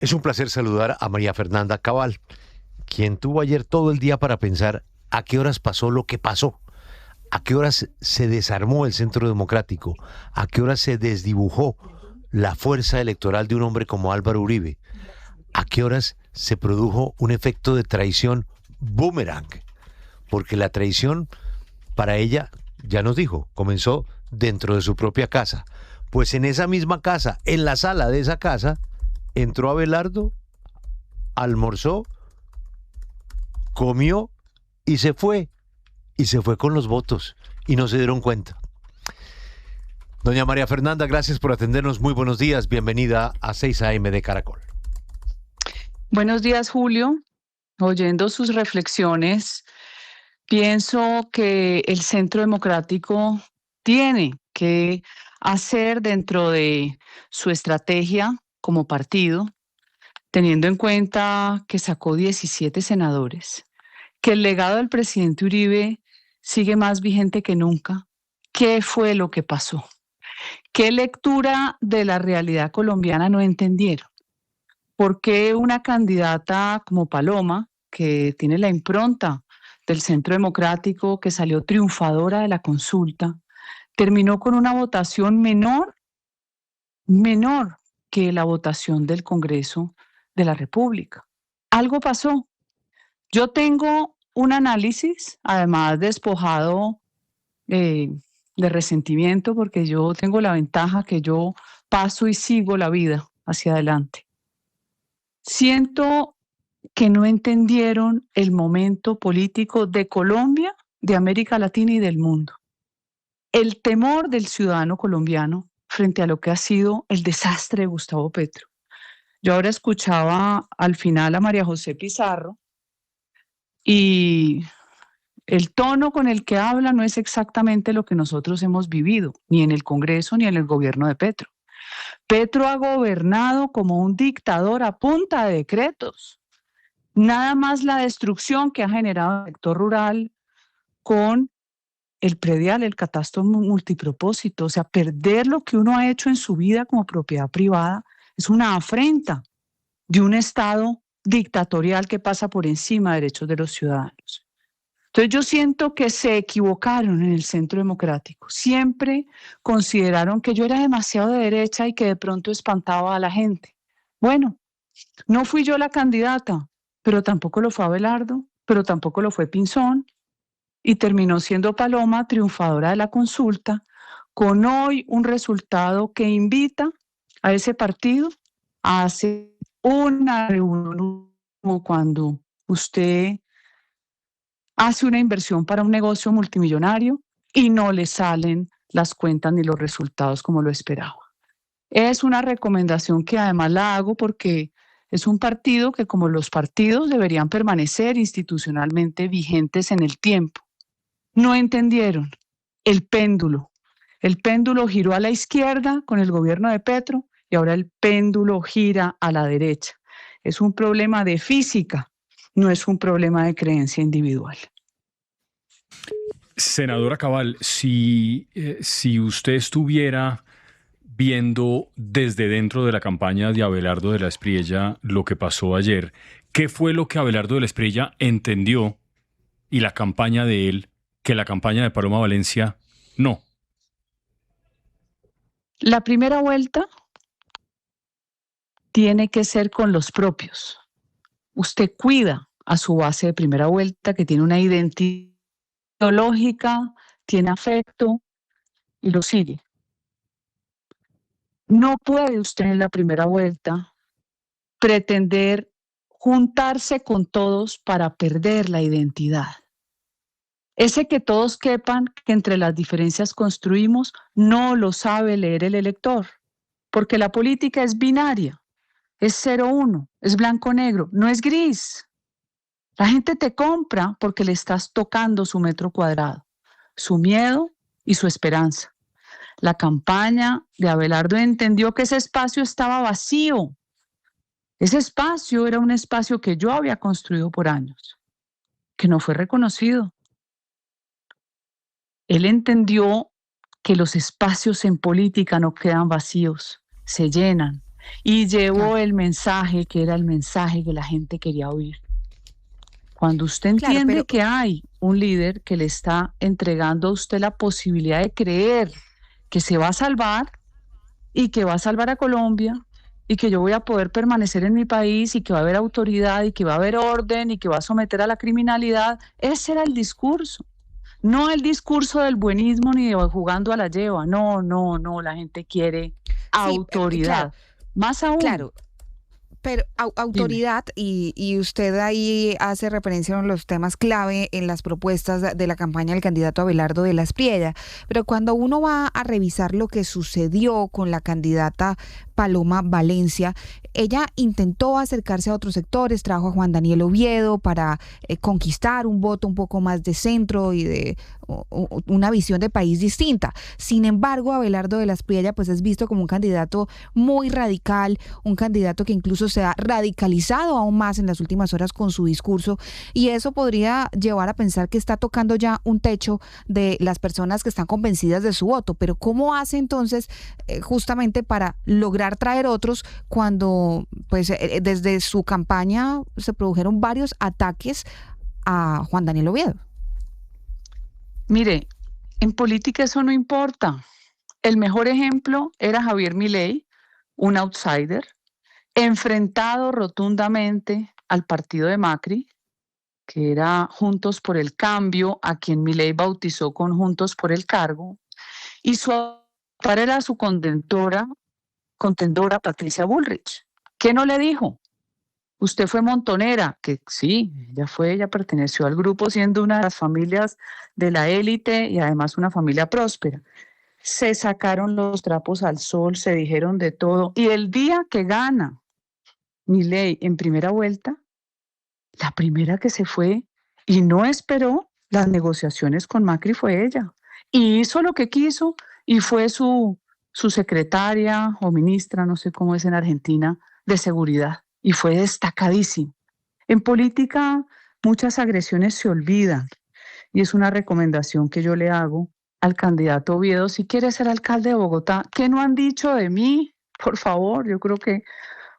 Es un placer saludar a María Fernanda Cabal, quien tuvo ayer todo el día para pensar a qué horas pasó lo que pasó, a qué horas se desarmó el Centro Democrático, a qué horas se desdibujó la fuerza electoral de un hombre como Álvaro Uribe, a qué horas se produjo un efecto de traición boomerang, porque la traición para ella, ya nos dijo, comenzó dentro de su propia casa. Pues en esa misma casa, en la sala de esa casa, entró Abelardo, almorzó, comió y se fue. Y se fue con los votos y no se dieron cuenta. Doña María Fernanda, gracias por atendernos. Muy buenos días. Bienvenida a 6 AM de Caracol. Buenos días, Julio. Oyendo sus reflexiones, pienso que el Centro Democrático tiene que hacer dentro de su estrategia como partido, teniendo en cuenta que sacó 17 senadores, que el legado del presidente Uribe sigue más vigente que nunca. ¿Qué fue lo que pasó? ¿Qué lectura de la realidad colombiana no entendieron? ¿Por qué una candidata como Paloma, que tiene la impronta del Centro Democrático, que salió triunfadora de la consulta, terminó con una votación menor que la votación del Congreso de la República? Algo pasó. Yo tengo un análisis, además despojado eh, de resentimiento, porque yo tengo la ventaja que yo paso y sigo la vida hacia adelante. Siento que no entendieron el momento político de Colombia, de América Latina y del mundo. El temor del ciudadano colombiano frente a lo que ha sido el desastre de Gustavo Petro. Yo ahora escuchaba al final a María José Pizarro y el tono con el que habla no es exactamente lo que nosotros hemos vivido, ni en el Congreso ni en el gobierno de Petro. Petro ha gobernado como un dictador a punta de decretos. Nada más la destrucción que ha generado el sector rural con el predial, el catastro multipropósito. O sea, perder lo que uno ha hecho en su vida como propiedad privada es una afrenta de un Estado dictatorial que pasa por encima de derechos de los ciudadanos. Entonces yo siento que se equivocaron en el Centro Democrático. Siempre consideraron que yo era demasiado de derecha y que de pronto espantaba a la gente. Bueno, no fui yo la candidata, pero tampoco lo fue Abelardo, pero tampoco lo fue Pinzón, y terminó siendo Paloma triunfadora de la consulta, con hoy un resultado que invita a ese partido a hacer una reunión como cuando usted hace una inversión para un negocio multimillonario y no le salen las cuentas ni los resultados como lo esperaba. Es una recomendación que además la hago porque es un partido que, como los partidos, deberían permanecer institucionalmente vigentes en el tiempo. No entendieron el péndulo. El péndulo giró a la izquierda con el gobierno de Petro y ahora el péndulo gira a la derecha. Es un problema de física, no es un problema de creencia individual. Senadora Cabal, si usted estuviera viendo desde dentro de la campaña de Abelardo de la Espriella lo que pasó ayer, ¿qué fue lo que Abelardo de la Espriella entendió y la campaña de él que la campaña de Paloma Valencia no? La primera vuelta tiene que ser con los propios. Usted cuida a su base de primera vuelta, que tiene una identidad ideológica, tiene afecto y lo sigue. No puede usted en la primera vuelta pretender juntarse con todos para perder la identidad. Ese que todos quepan, que entre las diferencias construimos, no lo sabe leer el elector, porque la política es binaria, es 0-1, es blanco-negro, no es gris. La gente te compra porque le estás tocando su metro cuadrado, su miedo y su esperanza. La campaña de Abelardo entendió que ese espacio estaba vacío. Ese espacio era un espacio que yo había construido por años, que no fue reconocido. Él entendió que los espacios en política no quedan vacíos, se llenan. y llevó Claro, el mensaje que era el mensaje que la gente quería oír. Cuando usted claro, entiende pero que hay un líder que le está entregando a usted la posibilidad de creer que se va a salvar y que va a salvar a Colombia y que yo voy a poder permanecer en mi país y que va a haber autoridad y que va a haber orden y que va a someter a la criminalidad, ese era el discurso. No el discurso del buenismo ni de jugando a la lleva. No, no, no. La gente quiere sí, claro, autoridad. Más aún, claro. Pero dime. autoridad, y usted ahí hace referencia a uno de los temas clave en las propuestas de la campaña del candidato Abelardo de la Espriella, pero cuando uno va a revisar lo que sucedió con la candidata Paloma Valencia, ella intentó acercarse a otros sectores, trajo a Juan Daniel Oviedo para conquistar un voto un poco más de centro y de una visión de país distinta. Sin embargo, Abelardo de la Espriella pues es visto como un candidato muy radical, un candidato que incluso se ha radicalizado aún más en las últimas horas con su discurso, y eso podría llevar a pensar que está tocando ya un techo de las personas que están convencidas de su voto. Pero ¿cómo hace entonces justamente para lograr traer otros cuando pues desde su campaña se produjeron varios ataques a Juan Daniel Oviedo? Mire, en política eso no importa. El mejor ejemplo era Javier Milei, un outsider, enfrentado rotundamente al partido de Macri, que era Juntos por el Cambio, a quien Milei bautizó con Juntos por el Cargo, y su par era su contendora Patricia Bullrich. ¿Qué no le dijo? Usted fue montonera, que sí, ella perteneció al grupo siendo una de las familias de la élite y además una familia próspera. Se sacaron los trapos al sol, se dijeron de todo. Y el día que gana Milei en primera vuelta, la primera que se fue y no esperó las negociaciones con Macri fue ella. Y hizo lo que quiso y fue su secretaria o ministra, no sé cómo es en Argentina, de seguridad. Y fue destacadísimo. En política muchas agresiones se olvidan y es una recomendación que yo le hago al candidato Oviedo si quiere ser alcalde de Bogotá. ¿Qué no han dicho de mí? Por favor, yo creo que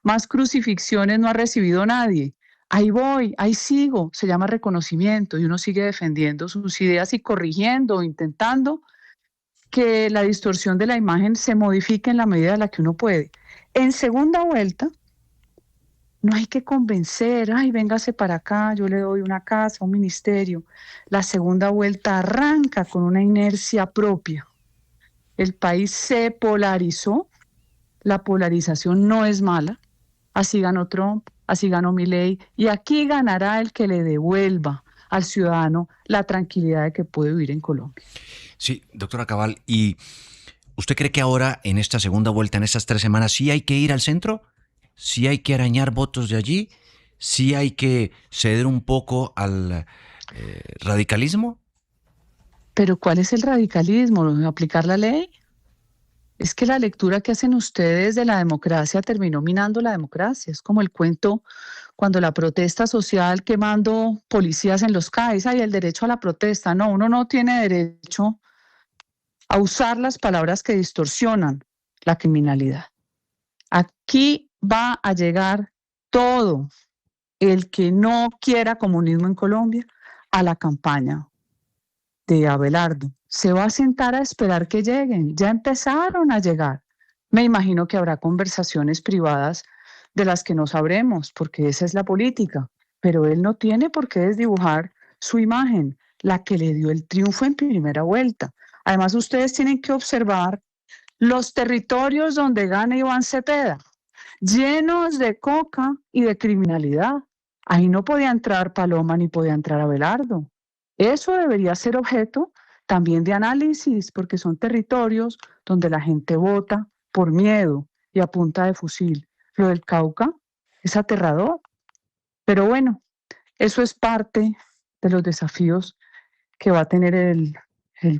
más crucifixiones no ha recibido nadie. Ahí voy, ahí sigo, se llama reconocimiento y uno sigue defendiendo sus ideas y corrigiendo, intentando que la distorsión de la imagen se modifique en la medida en la que uno puede. En segunda vuelta, no hay que convencer, ay, véngase para acá, yo le doy una casa, un ministerio. La segunda vuelta arranca con una inercia propia. El país se polarizó, la polarización no es mala, así ganó Trump, así ganó Milei, y aquí ganará el que le devuelva al ciudadano la tranquilidad de que puede vivir en Colombia. Sí, doctora Cabal, ¿y usted cree que ahora, en esta segunda vuelta, en estas 3 semanas, sí hay que ir al centro? ¿Sí hay que arañar votos de allí? ¿Sí hay que ceder un poco al radicalismo? Pero ¿cuál es el radicalismo? ¿Aplicar la ley? Es que la lectura que hacen ustedes de la democracia terminó minando la democracia. Es como el cuento cuando la protesta social quemando policías en los CAIs, hay el derecho a la protesta. No, uno no tiene derecho a usar las palabras que distorsionan la criminalidad. Aquí va a llegar todo el que no quiera comunismo en Colombia a la campaña de Abelardo. Se va a sentar a esperar que lleguen. Ya empezaron a llegar. Me imagino que habrá conversaciones privadas de las que no sabremos, porque esa es la política. Pero él no tiene por qué desdibujar su imagen, la que le dio el triunfo en primera vuelta. Además, ustedes tienen que observar los territorios donde gana Iván Cepeda, llenos de coca y de criminalidad. Ahí no podía entrar Paloma ni podía entrar Abelardo. Eso debería ser objeto también de análisis, porque son territorios donde la gente vota por miedo y a punta de fusil. Lo del Cauca es aterrador. Pero bueno, eso es parte de los desafíos que va a tener el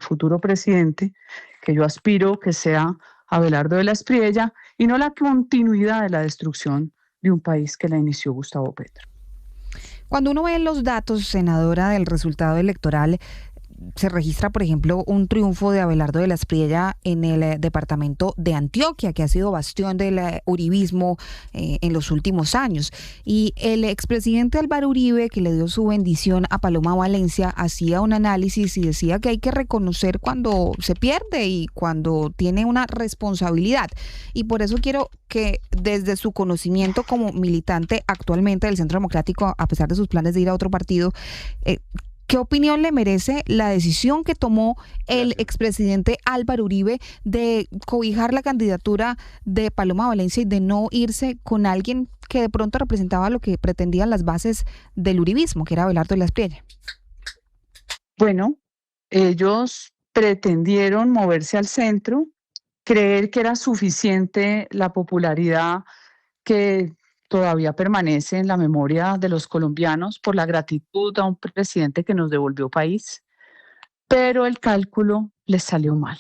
futuro presidente, que yo aspiro que sea Abelardo de la Espriella, y no la continuidad de la destrucción de un país que la inició Gustavo Petro. Cuando uno ve los datos, senadora, del resultado electoral, se registra, por ejemplo, un triunfo de Abelardo de la Espriella en el departamento de Antioquia, que ha sido bastión del uribismo en los últimos años. Y el expresidente Álvaro Uribe, que le dio su bendición a Paloma Valencia, hacía un análisis y decía que hay que reconocer cuando se pierde y cuando tiene una responsabilidad. Y por eso quiero que desde su conocimiento como militante actualmente del Centro Democrático, a pesar de sus planes de ir a otro partido, ¿qué opinión le merece la decisión que tomó el expresidente Álvaro Uribe de cobijar la candidatura de Paloma Valencia y de no irse con alguien que de pronto representaba lo que pretendían las bases del uribismo, que era Abelardo de la Espriella? Bueno, ellos pretendieron moverse al centro, creer que era suficiente la popularidad que todavía permanece en la memoria de los colombianos por la gratitud a un presidente que nos devolvió país, pero el cálculo les salió mal.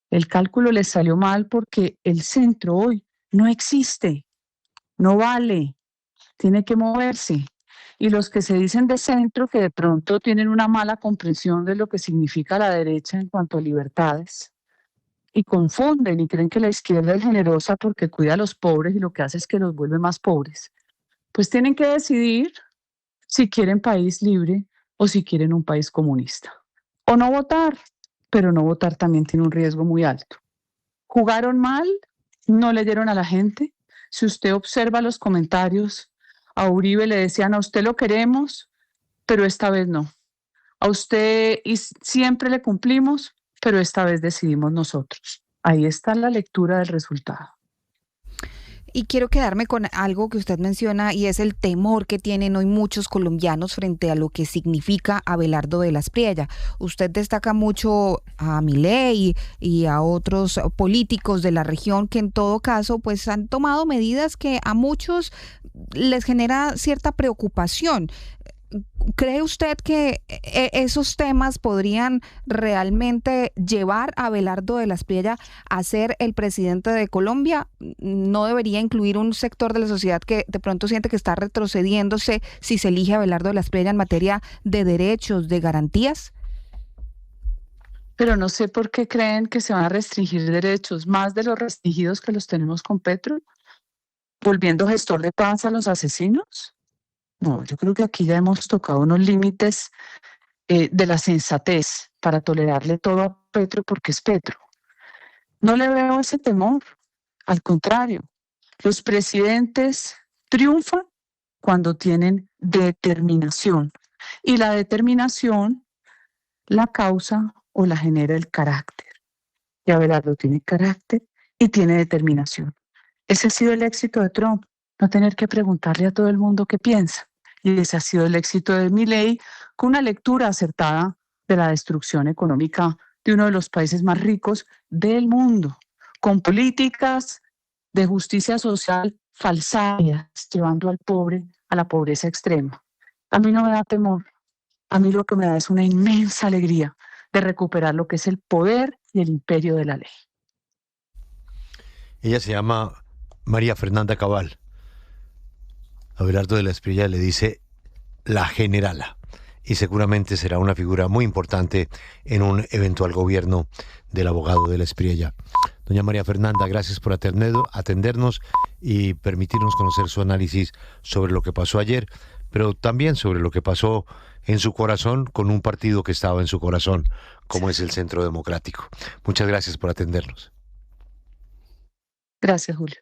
El cálculo les salió mal porque el centro hoy no existe, no vale, tiene que moverse. Y los que se dicen de centro, que de pronto tienen una mala comprensión de lo que significa la derecha en cuanto a libertades, y confunden y creen que la izquierda es generosa porque cuida a los pobres y lo que hace es que los vuelve más pobres, pues tienen que decidir si quieren país libre o si quieren un país comunista. O no votar, pero no votar también tiene un riesgo muy alto. Jugaron mal, no leyeron a la gente. Si usted observa los comentarios, a Uribe le decían: a usted lo queremos, pero esta vez no. A usted y siempre le cumplimos, pero esta vez decidimos nosotros. Ahí está la lectura del resultado. Y quiero quedarme con algo que usted menciona, y es el temor que tienen hoy muchos colombianos frente a lo que significa Abelardo de la Espriella. Usted destaca mucho a Milei y a otros políticos de la región que en todo caso pues han tomado medidas que a muchos les genera cierta preocupación. ¿Cree usted que esos temas podrían realmente llevar a Abelardo de la Espriella a ser el presidente de Colombia? ¿No debería incluir un sector de la sociedad que de pronto siente que está retrocediéndose si se elige a Abelardo de la Espriella en materia de derechos, de garantías? Pero no sé por qué creen que se van a restringir derechos, más de los restringidos que los tenemos con Petro, volviendo gestor de paz a los asesinos. No, yo creo que aquí ya hemos tocado unos límites de la sensatez para tolerarle todo a Petro porque es Petro. No le veo ese temor, al contrario, los presidentes triunfan cuando tienen determinación, y la determinación la causa o la genera el carácter. Y Abelardo tiene carácter y tiene determinación. Ese ha sido el éxito de Trump, no tener que preguntarle a todo el mundo qué piensa. Y ese ha sido el éxito de Milei, con una lectura acertada de la destrucción económica de uno de los países más ricos del mundo, con políticas de justicia social falsarias, llevando al pobre a la pobreza extrema. A mí no me da temor, a mí lo que me da es una inmensa alegría de recuperar lo que es el poder y el imperio de la ley. Ella se llama María Fernanda Cabal. Abelardo de la Espriella le dice la generala, y seguramente será una figura muy importante en un eventual gobierno del abogado de la Espriella. Doña María Fernanda, gracias por atendernos y permitirnos conocer su análisis sobre lo que pasó ayer, pero también sobre lo que pasó en su corazón con un partido que estaba en su corazón, como es el Centro Democrático. Muchas gracias por atendernos. Gracias, Julio.